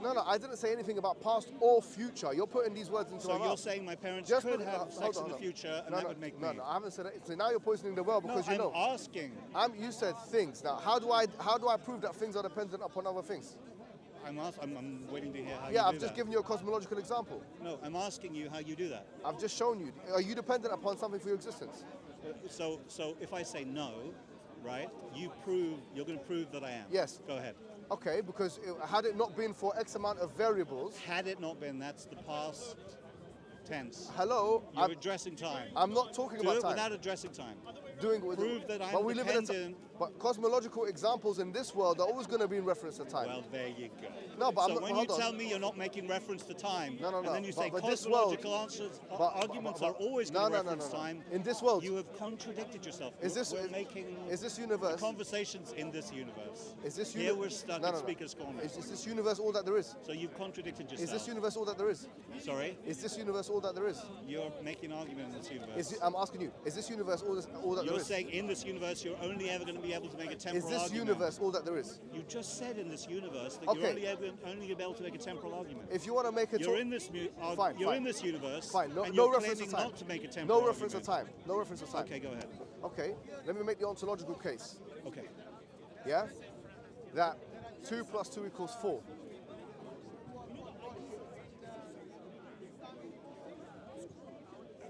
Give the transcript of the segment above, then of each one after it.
No, I didn't say anything about past or future. You're putting these words into my mouth. So you're saying my parents Just could because- have sex in the future, and that would make me. No, I haven't said that. So now you're poisoning the well because No, you know. I'm asking. You said things. Now, how do I prove that things are dependent upon other things? I'm waiting to hear how you do Yeah, that. I've just given you a cosmological example. No, I'm asking you how you do that. I've just shown you. Are you dependent upon something for your existence? So if I say no, right, you're going to prove that I am. Yes. Go ahead. Okay, because had it not been for X amount of variables. Had it not been, that's the past tense. Hello. You're addressing time. I'm not talking Do about it time. without addressing time. Prove that I'm dependent. But cosmological examples in this world are always going to be in reference to time. Well, there you go. No, but so I'm not, when hold you on. tell me you're not making reference to time, No. and then you say but this world- cosmological arguments are always No, going to no, reference time. In this world, You have contradicted yourself. Is this universe? Conversations in this universe. Is this Here we're stuck in Speaker's Corner. Is this universe all that there is? So you've contradicted yourself. Is this universe all that there is? Sorry? Is this universe all that there is? You're making an argument in this universe. I'm asking you, is this universe all that there You're is? saying in this universe you're only ever going to be able to make a temporal Is this argument. universe all that there is? You just said in this universe that Okay. you're only be able to make a temporal argument. If you want to make a You're in this fine. in this universe. Fine. No, and no you're reference to claiming time. not to make a temporal No reference to argument. time. No reference to time. Okay, go ahead. Okay. Let me make the ontological case. Okay. Yeah. That 2 + 2 = 4.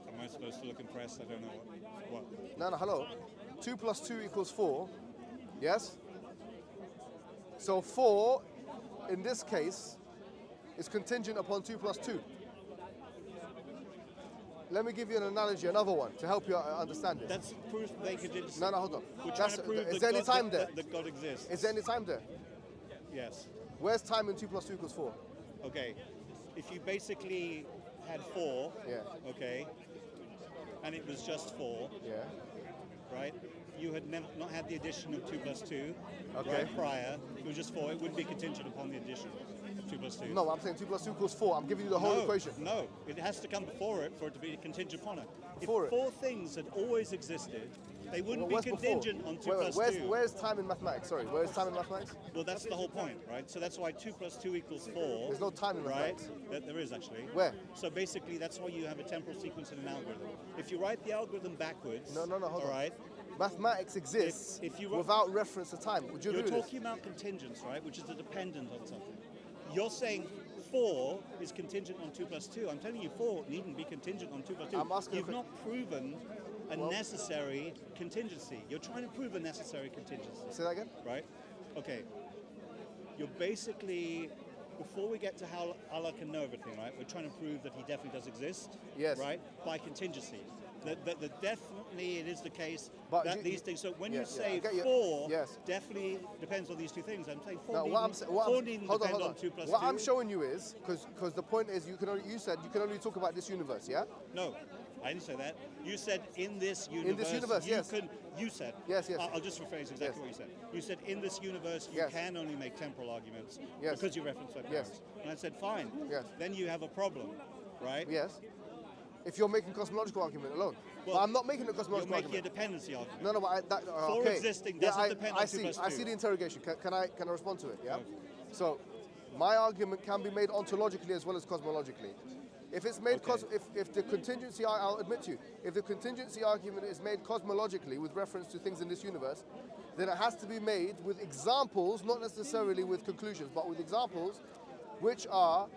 Am I supposed to look impressed? I don't know what. No, hello. 2 + 2 = 4. Yes? So 4, in this case, is contingent upon 2 + 2. Let me give you an analogy, another one, to help you understand it. That's proof they could exist. No, hold on. We're trying to prove is there any time there? that God exists. Is there any time there? Yes. Where's time in 2 + 2 = 4? Okay. If you basically had 4, Yeah. okay, and it was just 4, Yeah. right? You had not had the addition of 2 + 2 Okay. right, prior. It was just 4. It wouldn't be contingent upon the addition of 2 + 2. No, I'm saying 2 + 2 = 4. I'm giving you the whole equation. No, it has to come before it for it to be contingent upon it. Before if it. 4 things had always existed, they wouldn't Where's be before? contingent on 2 + 2. Where's time in mathematics? Sorry, where's time in mathematics? Well, that's the whole point, right? So that's why 2 + 2 = 4. There's no time in right? mathematics. There is actually. Where? So basically, that's why you have a temporal sequence in an algorithm. If you write the algorithm backwards, No, hold all on. right? Mathematics exists If you without reference to time. Would you You're agree with talking about contingents, right? Which is a dependent on something. You're saying 4 is contingent on 2 + 2. I'm telling you 4 needn't be contingent on 2 + 2. I'm asking You've if it- not proven a necessary contingency. You're trying to prove a necessary contingency. this? Say that again? Right? Okay. You're basically, before we get to how Allah can know everything, right? We're trying to prove that He definitely does exist. Yes. Right? By contingency. That definitely it is the case But that you- these things. So when yeah, you say I get you. 4, Yes. definitely depends on these two things. I'm saying 4 No, needn't depend on 2 + 2. What I'm showing you is because the point is you said you can only talk about this universe, yeah? No, I didn't say that. You said in this universe. In this universe, you yes. You said. Yes. I'll just rephrase exactly Yes. what you said. You said in this universe you Yes. can only make temporal arguments Yes. because you referenced my parents. Yes. And I said fine. Yes. Then you have a problem, right? Yes. If you're making cosmological argument alone. Well, but I'm not making a You're cosmological making a argument. dependency argument. No, but For okay. existing doesn't depend on 2 + 2. I see the interrogation. Can I respond to it? Yeah. So, my argument can be made ontologically as well as cosmologically. If it's made if the contingency, I'll admit to you, if the contingency argument is made cosmologically with reference to things in this universe, then it has to be made with examples, not necessarily with conclusions, but with examples which are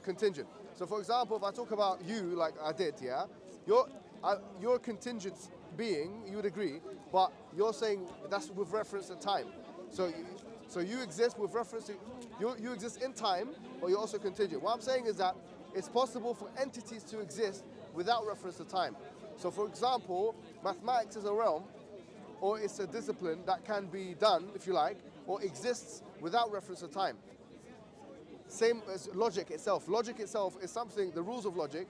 contingent. So, for example, if I talk about you, like I did, yeah, you're a contingent being, you would agree, but you're saying that's with reference to time. So you exist with reference to you exist in time, but you're also contingent. What I'm saying is that it's possible for entities to exist without reference to time. So, for example, mathematics is a realm, or it's a discipline that can be done, if you like, or exists without reference to time. Same as logic itself. Logic itself is something, the rules of logic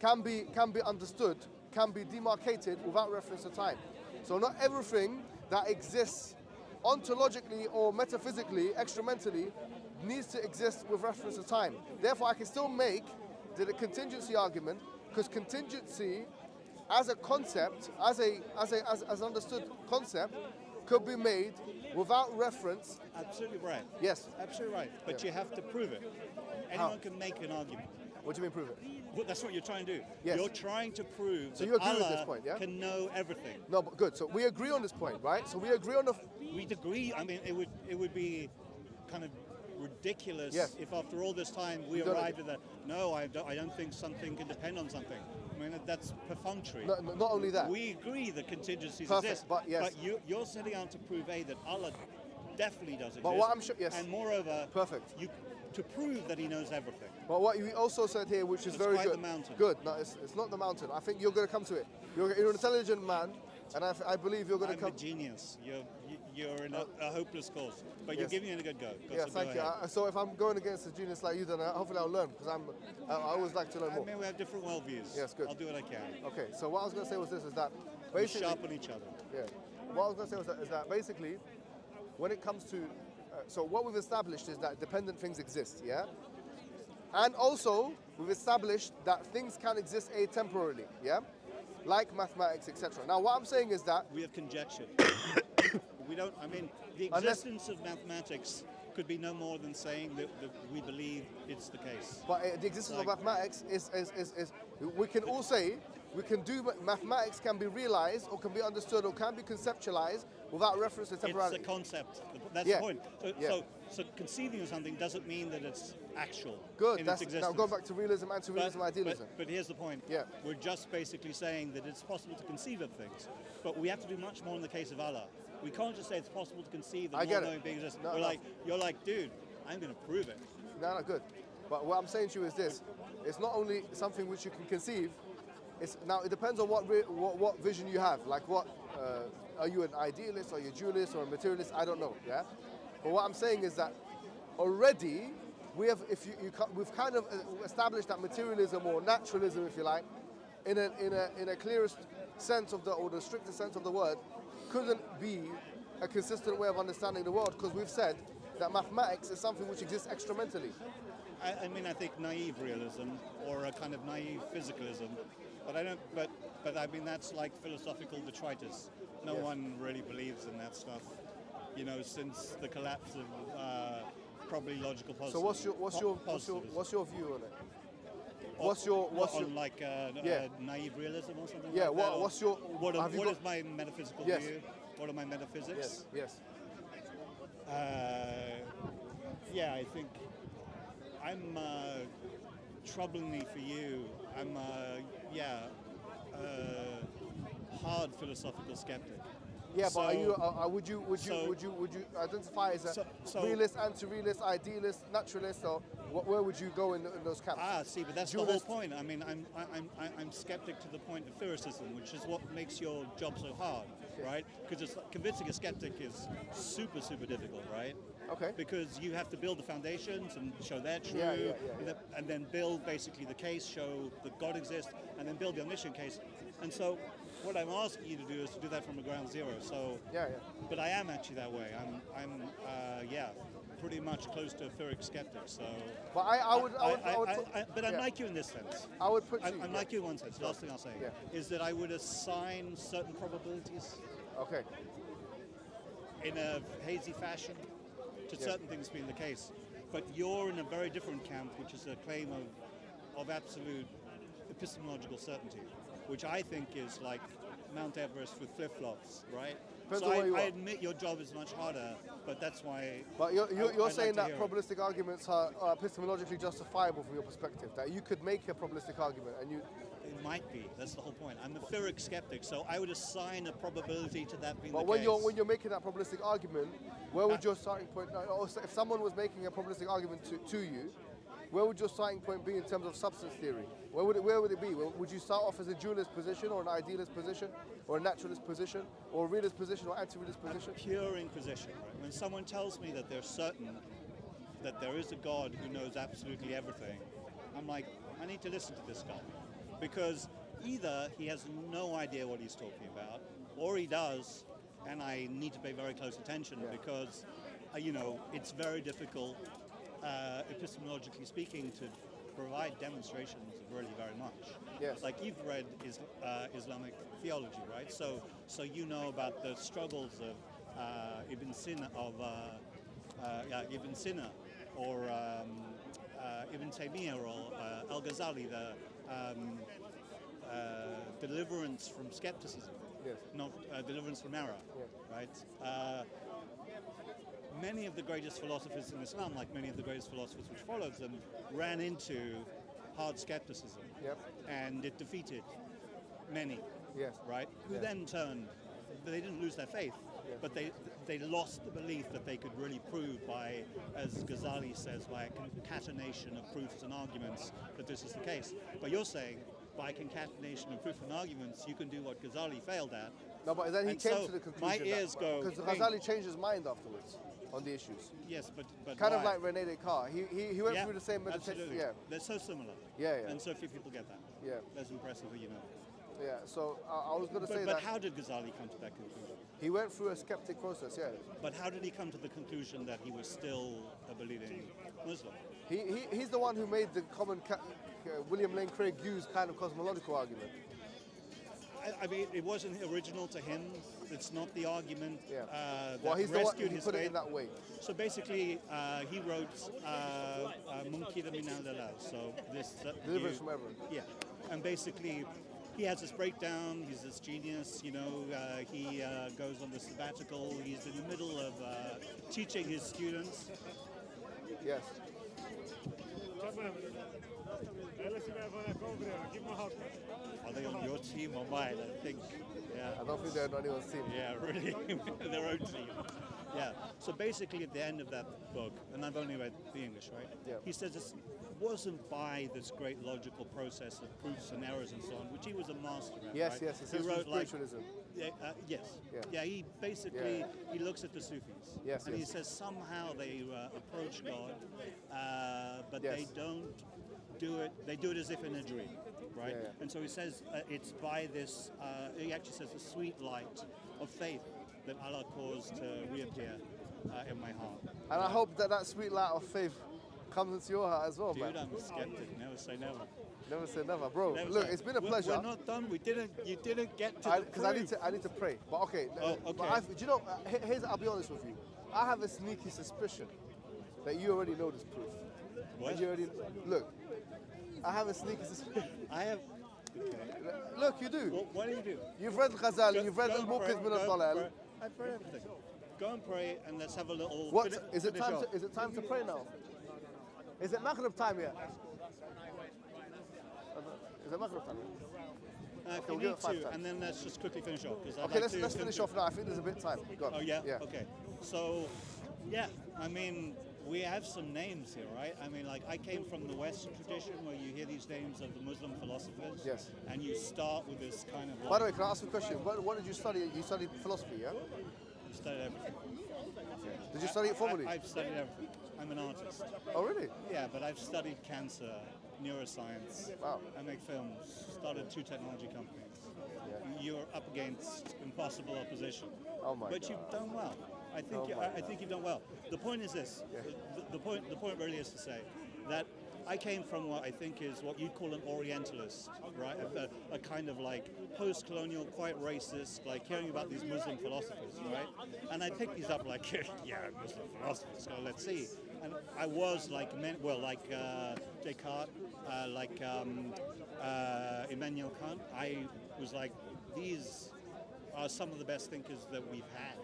can be understood, can be demarcated without reference to time. So not everything that exists ontologically or metaphysically, extramentally, needs to exist with reference to time. Therefore, I can still make the contingency argument, because contingency as a concept, as an understood concept, could be made without reference. Absolutely right. Yes. Absolutely right. But you have to prove it. Anyone can make an argument. What do you mean prove it? Well, that's what you're trying to do. Yes. You're trying to prove So that you agree with Allah this point, yeah? can know everything. No, but good. So we agree on this point, right? So we agree on the. We'd agree. I mean, it would be kind of ridiculous if after all this time we arrived at that. No, I don't think something can depend on something. I mean, that's perfunctory. No, not only that. We agree that contingencies Perfect, exist, but yes. you're setting out to prove that Allah definitely does exist. But what I'm sure, yes. And moreover, Perfect. To prove that He knows everything. But what you also said here, which is It's very quite good. the mountain. Good. No, it's not the mountain. I think you're going to come to it. You're an intelligent man, and I believe you're going to I'm come. a genius. You're in a hopeless cause, but you're Yes. giving it a good go. Yeah, So thank go you. ahead. So if I'm going against a genius like you, then hopefully I'll learn, because I always like to learn I more. mean, we have different worldviews. Yes, good. I'll do what I can. Okay, so what I was going to say was this, is that We basically. sharpen each other. Yeah. What I was going to say is that basically, when it comes to, so what we've established is that dependent things exist, yeah? And also, we've established that things can exist atemporally, yeah? Like mathematics, etc. Now, what I'm saying is that, We have conjectured. We don't. I mean, the Unless- existence of mathematics could be no more than saying that we believe it's the case. but the existence of Like- mathematics is, we can all say, we can do, mathematics can be realized, or can be understood, or can be conceptualized without reference to It's a temporality. concept. That's Yeah. the point. So, Yeah. so conceiving of something doesn't mean that it's actual. Good, in that's, its now existence. going back to realism, anti-realism, idealism. But here's the point. Yeah. We're just basically saying that it's possible to conceive of things, but we have to do much more in the case of Allah. We can't just say it's possible to conceive that I get non-knowing it. beings exist. No, We're no. like, you're like, dude, I'm going to prove it. No, good. But what I'm saying to you is this: it's not only something which you can conceive. Now it depends on what vision you have. Like, what are you, an idealist, or you a dualist, or a materialist? I don't know. Yeah. But what I'm saying is that already we have, we've kind of established that materialism, or naturalism, if you like, in a clearest sense of or the strictest sense of the word, couldn't be a consistent way of understanding the world, because we've said that mathematics is something which exists extramentally. I mean, I think naive realism or a kind of naive physicalism, but I don't. But I mean, that's like philosophical detritus. No Yes. one really believes in that stuff, since the collapse of probably logical positivism. So what's your view on it? On like naive realism or something? Yeah, like that? what's your- what have you is got- my metaphysical Yes. view? What are my metaphysics? Yes. Yeah, I think I'm troublingly for you. I'm hard philosophical skeptic. Yeah, but are So- you? Would you identify as a So- realist, anti-realist, idealist, naturalist, or where would you go in those camps? See, but that's Dualist. the whole point. I mean, I'm skeptic to the point of lyricism, which is what makes your job so hard, right? Because convincing a skeptic is super, super difficult, right? Okay. Because you have to build the foundations and show they're true, Yeah. and then build basically the case, show that God exists, and then build the omniscient case. And so, what I'm asking you to do is to do that from a ground zero. So, Yeah. but I am actually that way. I'm pretty much close to a Etheric skeptic. So, But but I'm yeah. like you in this sense. I would put you. I'm like you in one sense. Last thing I'll say Yeah. is that I would assign certain probabilities Okay. in a hazy fashion to Yeah. certain things being the case. But you're in a very different camp, which is a claim of absolute epistemological certainty, which I think is like Mount Everest with flip-flops, right? Depends So on where you I are. admit your job is much harder, but that's why. But you're I'd saying like that to hear it. probabilistic arguments are epistemologically justifiable from your perspective. That you could make a probabilistic argument, and you. It might be. That's the whole point. I'm a Etheric skeptic, so I would assign a probability to that being But the when case. you're making that probabilistic argument, where would your starting point? Or if someone was making a probabilistic argument to you, where would your starting point be in terms of substance theory? Where would it be? Would you start off as a dualist position, or an idealist position, or a naturalist position, or a realist position, or anti-realist position? Pure inquisition. Right? When someone tells me that they're certain that there is a God who knows absolutely everything, I'm like, I need to listen to this guy. Because either he has no idea what he's talking about, or he does, and I need to pay very close attention because, it's very difficult, epistemologically speaking, to provide demonstrations of really very much. Yes. Like you've read Islamic theology, right? So you know about the struggles of Ibn Sina Ibn Sina or Ibn Taymiyyah or Al-Ghazali, the deliverance from skepticism, Yes. not deliverance from error, right? Many of the greatest philosophers in Islam, like many of the greatest philosophers which followed them, ran into hard skepticism, and it defeated many, right? Who then turned. They didn't lose their faith, but they lost the belief that they could really prove by, as Ghazali says, by a concatenation of proofs and arguments that this is the case. But you're saying by concatenation of proofs and arguments, you can do what Ghazali failed at. No, but then he And came so to the conclusion. my ears go. Because Ghazali changed his mind afterwards on the issues. Yes, but Kind of why? like Rene Descartes. He went through the same meditation. Absolutely. Yeah. They're so similar. Yeah. And so few people get that. Yeah. That's impressive, you know. Yeah. So I was going to say But that how did Ghazali come to that conclusion? he went through a skeptic process. Yeah. But how did he come to the conclusion that he was still a believing Muslim? He's the one who made the common William Lane Craig Hughes kind of cosmological argument. I mean, it wasn't original to him. It's not the argument that Well, he's the one rescued who his put it faith. in that way. So basically, he wrote Munkira min al-Dalal. So this Deliverance from error. Yeah, and basically, he has this breakdown. He's this genius. You know, he goes on the sabbatical. He's in the middle of teaching his students. Yes. Are they on your team or mine? I think. Yeah. I don't think they're on anyone's team. Yeah, really, their own team. Yeah. So basically, at the end of that book, and I've only read the English, right? Yeah. He says it wasn't by this great logical process of proofs and errors and so on, which he was a master at. Yes, right? yes. He says wrote spiritualism. yes. Yeah. Yeah. He basically Yeah. he looks at the Sufis. Yes, And yes. he says somehow they approach God, but Yes. they don't do it. They do it as if in a dream, right? Yeah, yeah. And so he says it's by this. He actually says the sweet light of faith that Allah caused to reappear in my heart. And I hope that sweet light of faith comes into your heart as well, Dude, man. I'm a skeptic. Never say never. Never say never, bro. Never Look, say- it's been a We're- pleasure. We're not done. You didn't get to the Because I proof. need to pray. But okay. Oh, But okay. do you know? Here's. I'll be honest with you. I have a sneaky suspicion that you already know this proof. What? And you already look. I have a sneaky suspicion. I have. Look, you do. What do you do? You've read Ghazali. Go- You've read go and Al-Muqidh pray, min go and al-Dalal. pray. I've read everything. Go and pray, and let's have a little. What fini- is it finish time? off. Is it time to pray now? Is it Maghrib time yet? Is it Maghrib time? If we'll you give need it 5 to, times. and then let's just quickly finish off. Okay, let's finish off now. I think there's a bit of time. Go on. Oh yeah? Yeah. Okay. So, yeah, I mean, we have some names here, right? I mean, like, I came from the Western tradition where you hear these names of the Muslim philosophers. Yes. And you start with this kind of like, By the way, can I ask you a question? What did you study? You studied philosophy, yeah? you studied everything. Did you study it formally? I've studied everything. I'm an artist. Oh, really? Yeah, but I've studied cancer, neuroscience. Wow. I make films, started 2 technology companies. Yeah. You're up against impossible opposition. Oh my But God. you've done well. I think Oh my I think you've done well. The point is this. Yeah. The point really is to say that I came from what I think is what you'd call an Orientalist, right? A kind of like post-colonial, quite racist, like hearing about these Muslim philosophers, right? And I picked these up like, yeah, Muslim philosophers, so let's see. And I was like, Descartes, Immanuel Kant. I was like, these are some of the best thinkers that we've had.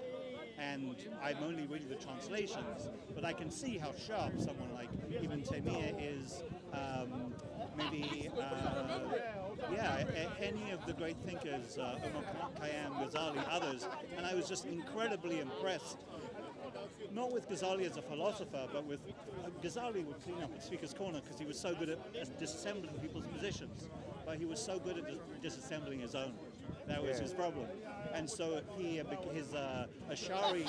And I'm only reading the translations, but I can see how sharp someone like Ibn Taymiyyah is, any of the great thinkers, Umar Khayyam, Ghazali, others, and I was just incredibly impressed. Not with Ghazali as a philosopher, but with Ghazali would clean up at Speaker's Corner because he was so good at disassembling people's positions, but he was so good at disassembling his own. That was his problem. And so his Ash'ari,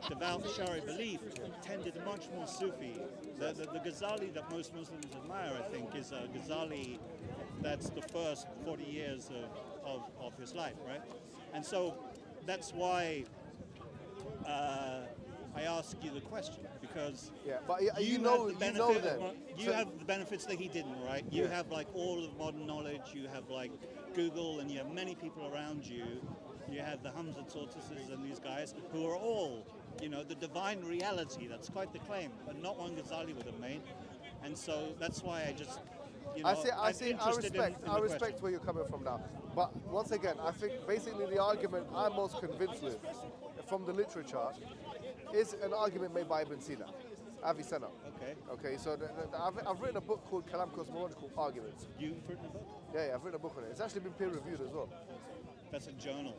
devout Ash'ari belief tended much more Sufi. The Ghazali that most Muslims admire, I think, is a Ghazali that's the first 40 years of his life, right? And so that's why I ask you the question, because but you know have the you know benefit them. you have the benefits that he didn't, right? You Yeah. have like all of modern knowledge, you have like Google, and you have many people around you you have the Hums and Tortoises and these guys who are all, the divine reality. That's quite the claim, but not one Ghazali would have made. And so that's why I just, I respect where you're coming from now. But once again, I think basically the argument I'm most convinced with from the literature is an argument made by Ibn Sina, Avicenna. Okay, so I've written a book called Kalam Cosmological Arguments. You've written a book? Yeah, I've written a book on it. It's actually been peer reviewed as well. That's a journal.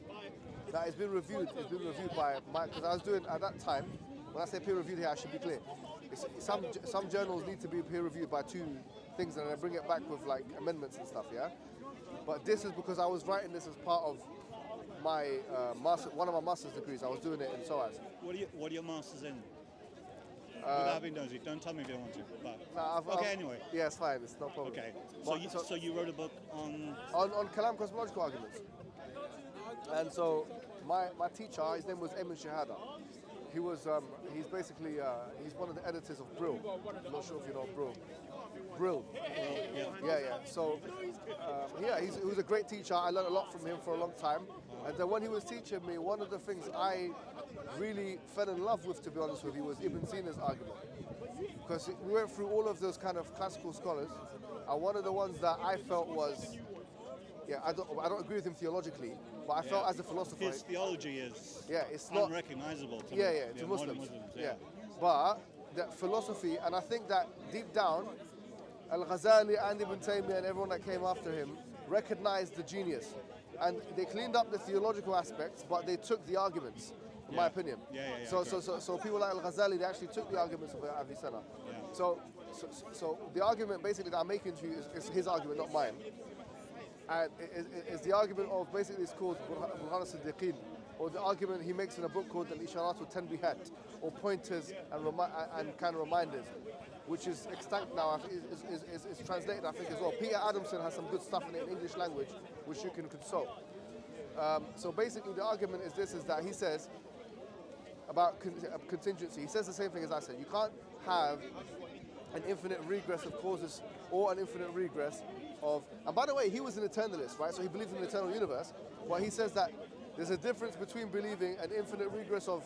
That it's been reviewed. It's been reviewed by because I was doing at that time. When I say peer reviewed here, I should be clear. Some journals need to be peer reviewed by 2 things, and then I bring it back with like amendments and stuff. Yeah, but this is because I was writing this as part of my one of my master's degrees. I was doing it in SOAS. What are your masters in? Without being nosy, don't tell me if you don't want to. But anyway. Yeah, it's fine. It's no problem. Okay. So you wrote a book on Kalam Cosmological Arguments. And so my teacher, his name was Emin Shahada. He was he's basically he's one of the editors of Brill. I'm not sure if you know Brill. Yeah. So he was a great teacher. I learned a lot from him for a long time. And then when he was teaching me, one of the things I really fell in love with, to be honest with you, was Ibn Sina's argument. Because we went through all of those kind of classical scholars, and one of the ones that I felt was, I don't agree with him theologically, but I felt as a philosopher, his theology is it's not unrecognizable to to Muslims. But that philosophy, and I think that deep down, Al-Ghazali and Ibn Taymiyyah and everyone that came after him recognized the genius. And they cleaned up the theological aspects, but they took the arguments, in my opinion. So people like Al-Ghazali, they actually took the arguments of Avicenna. So the argument basically that I'm making to you is his argument, not mine. And it's the argument of, basically it's called Burhan al-Siddiqeen, or the argument he makes in a book called Al-Isharat al-Tanbihat, or pointers and kind of reminders, which is extant now, is translated, I think, as well. Peter Adamson has some good stuff in it in English language, which you can consult. So basically the argument is that he says about contingency, he says the same thing as I said. You can't have an infinite regress of causes or an infinite regress of, and by the way, he was an eternalist, right? So he believed in an eternal universe, but he says that there's a difference between believing an infinite regress of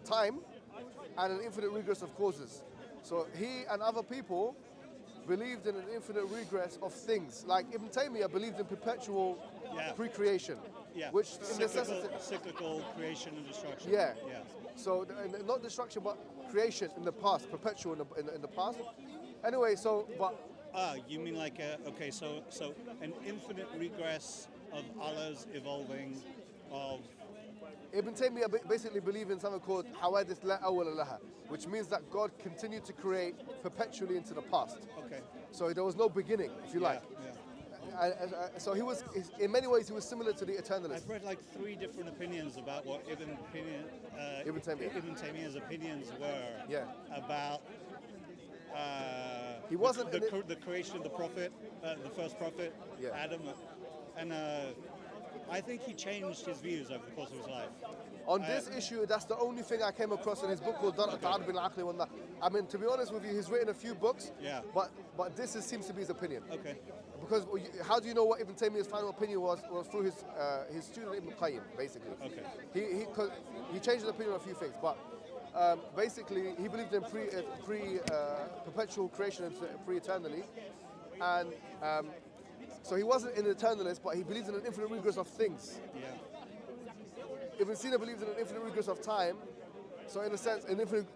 time and an infinite regress of causes. So he and other people believed in an infinite regress of things. Like Ibn Taymiyyah believed in perpetual pre-creation, which cyclical creation and destruction. So not destruction, but creation in the past, perpetual in the past. Anyway, you mean like so an infinite regress of Allah's evolving of. Ibn Taymiyyah basically believed in something called hawadith la awwala laha, which means that God continued to create perpetually into the past. So there was no beginning, if you like. So in many ways, he was similar to the eternalist. I've read like 3 different opinions about what Ibn Taymiyyah's opinions were about he wasn't the creation of the prophet, the first prophet, Adam, and I think he changed his views over the course of his life. On this issue, that's the only thing I came across in his book called Ta'ad bin Aqli wa Naql. I mean, to be honest with you, he's written a few books, but this seems to be his opinion. Because how do you know what Ibn Taymiyyah's final opinion was through his student Ibn Qayyim, basically. He changed his opinion on a few things, but basically he believed in perpetual creation and pre-eternally, and so he wasn't an eternalist, but he believed in an infinite regress of things. Ibn Sina believed in an infinite regress of time, so in a sense, an infinite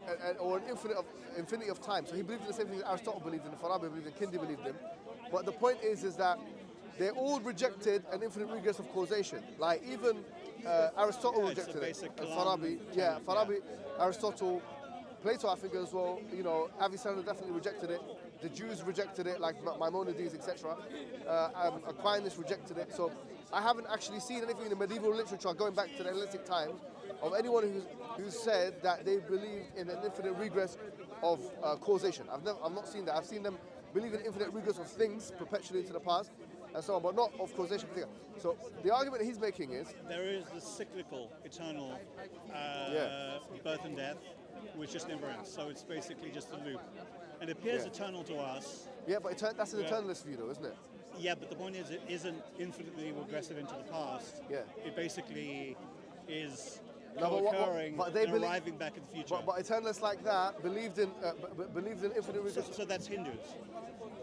or an infinity of time. So he believed in the same thing that Aristotle believed in, Farabi believed in, Kindi believed in. But the point is that they all rejected an infinite regress of causation. Like even Aristotle rejected it, and Farabi, Farabi, Aristotle, Plato, I think as well. Avicenna definitely rejected it. The Jews rejected it, like Maimonides, etc. Aquinas rejected it. So I haven't actually seen anything in the medieval literature, going back to the Hellenistic times, of anyone who said that they believed in an infinite regress of causation. I've not seen that. I've seen them believe in infinite regress of things perpetually into the past, and so on, but not of causation. So the argument he's making is there is the cyclical, eternal birth and death, which just never ends. So it's basically just a loop. It appears eternal to us. Yeah, but that's an eternalist view, though, isn't it? Yeah, but the point is, it isn't infinitely regressive into the past. Yeah. It basically is No, co-occurring but they and believe- arriving back in the future. But eternalists like that believed in infinite so, regression. so that's Hindus.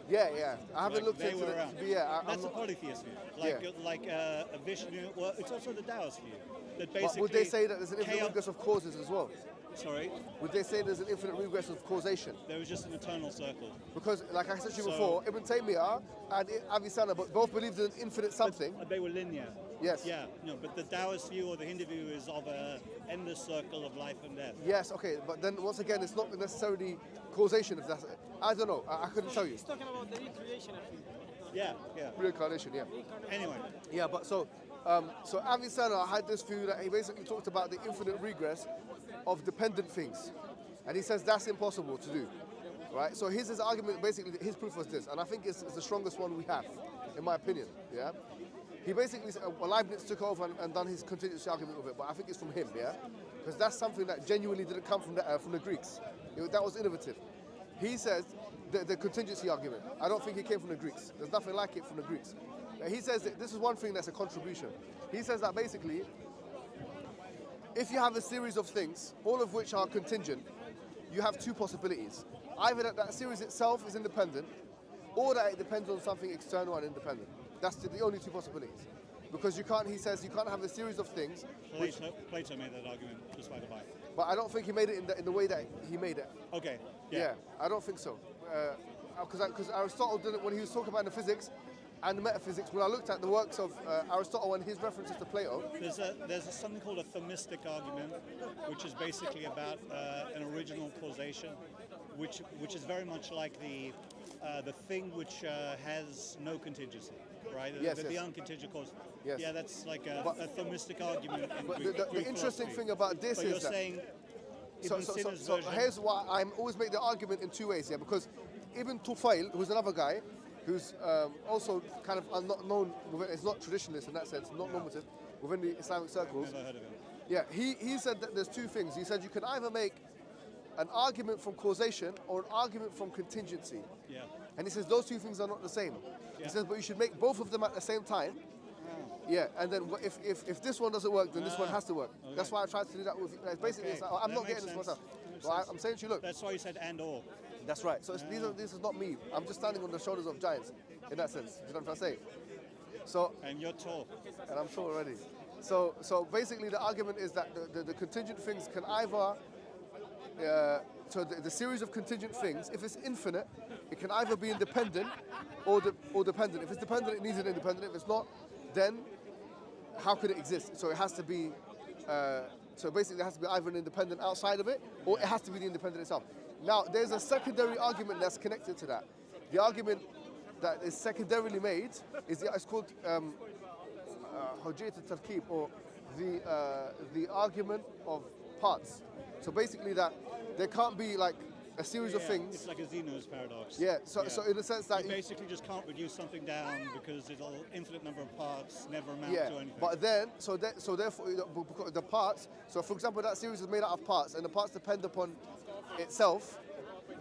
Yeah. I haven't Like, looked they into were it. around. Yeah, That's I'm the not, polytheist view. Like a Vishnu. Well, it's also the Taoist view. That but basically. would they say that there's an infinite chaos- regress of causes as well? Sorry, Would they say there's an infinite regress of causation? there was just an eternal circle. Because, like I said to you So- before, Ibn Taymiyyah and Avicenna both believed in infinite something. They were linear. Yes. Yeah. No, but the Taoist view or the Hindu view is of a endless circle of life and death. Yes, okay, but then once again, it's not necessarily causation. If that's, I don't know. I couldn't tell you. He's talking about the recreation, I think. Yeah. Reincarnation, yeah. Anyway, Yeah, but so Avicenna had this view that he basically talked about the infinite regress of dependent things, and he says that's impossible to do, right? So his argument, basically, his proof was this, and I think it's the strongest one we have, in my opinion. Yeah, he basically said, well, Leibniz took over and done his contingency argument with it, but I think it's from him, yeah, because that's something that genuinely didn't come from the Greeks. That was innovative. He says the contingency argument. I don't think it came from the Greeks. There's nothing like it from the Greeks. He says that this is one thing that's a contribution. He says that basically, if you have a series of things, all of which are contingent, you have two possibilities. Either that series itself is independent, or that it depends on something external and independent. That's the only two possibilities. Because you can't, he says, you can't have a series of things, Plato made that argument, just by the by. but I don't think he made it in the way that he made it. Okay. Yeah, I don't think so. Because Aristotle didn't, when he was talking about the physics and the metaphysics, when I looked at the works of Aristotle and his references to Plato, There's something called a Thomistic argument, which is basically about an original causation, which is very much like the thing which has no contingency, right? Yes, the yes. uncontingent cause. Yes. Yeah, that's like a But- Thomistic argument. In but Greek, the Greek interesting philosophy. thing about this but is you're that- saying so Ibn Sina's so version. here's why I always make the argument in two ways, yeah, because Ibn Tufail, who's another guy, who's also kind of not known, it's not traditionalist in that sense, not normative, within the Islamic circles. Never heard of him. Yeah, he said that there's two things. He said you can either make an argument from causation or an argument from contingency. Yeah. And he says those two things are not the same. Yeah. He says, but you should make both of them at the same time. Yeah, and then if this one doesn't work, then this one has to work. Okay. That's why I tried to do that with you. Basically, Okay. I'm That not makes getting this sense. myself. That makes So sense. I'm saying to you, look, That's why you said and or. that's right. So this is not me. I'm just standing on the shoulders of giants, in that sense. Do you know what I'm trying to say? So, And you're tall. and I'm sure already. So basically, the argument is that the contingent things can either, so the series of contingent things, if it's infinite, it can either be independent or dependent. If it's dependent, it needs an independent. If it's not, then how could it exist? So it has to be, so basically it has to be either an independent outside of it, or it has to be the independent itself. Now, there's a secondary argument that's connected to that. The argument that is secondarily made is it's called Hujjat al-Tarkib, or the argument of parts. So basically that there can't be like a series of Yeah, things. It's like a Zeno's paradox. Yeah, so in the sense that You basically just can't reduce something down because it'll infinite number of parts never amount yeah, to anything. but then so therefore because the parts. So for example, that series is made out of parts, and the parts depend upon itself.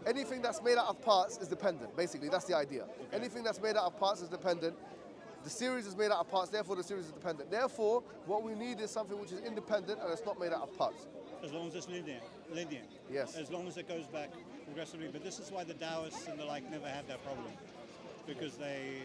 Anything that's made out of parts is dependent. Basically, that's the idea. Anything that's made out of parts is dependent. The series is made out of parts, therefore the series is dependent. Therefore, what we need is something which is independent and it's not made out of parts. As long as it's linear. Yes. As long as it goes back progressively. But this is why the Taoists and the like never had that problem. Because they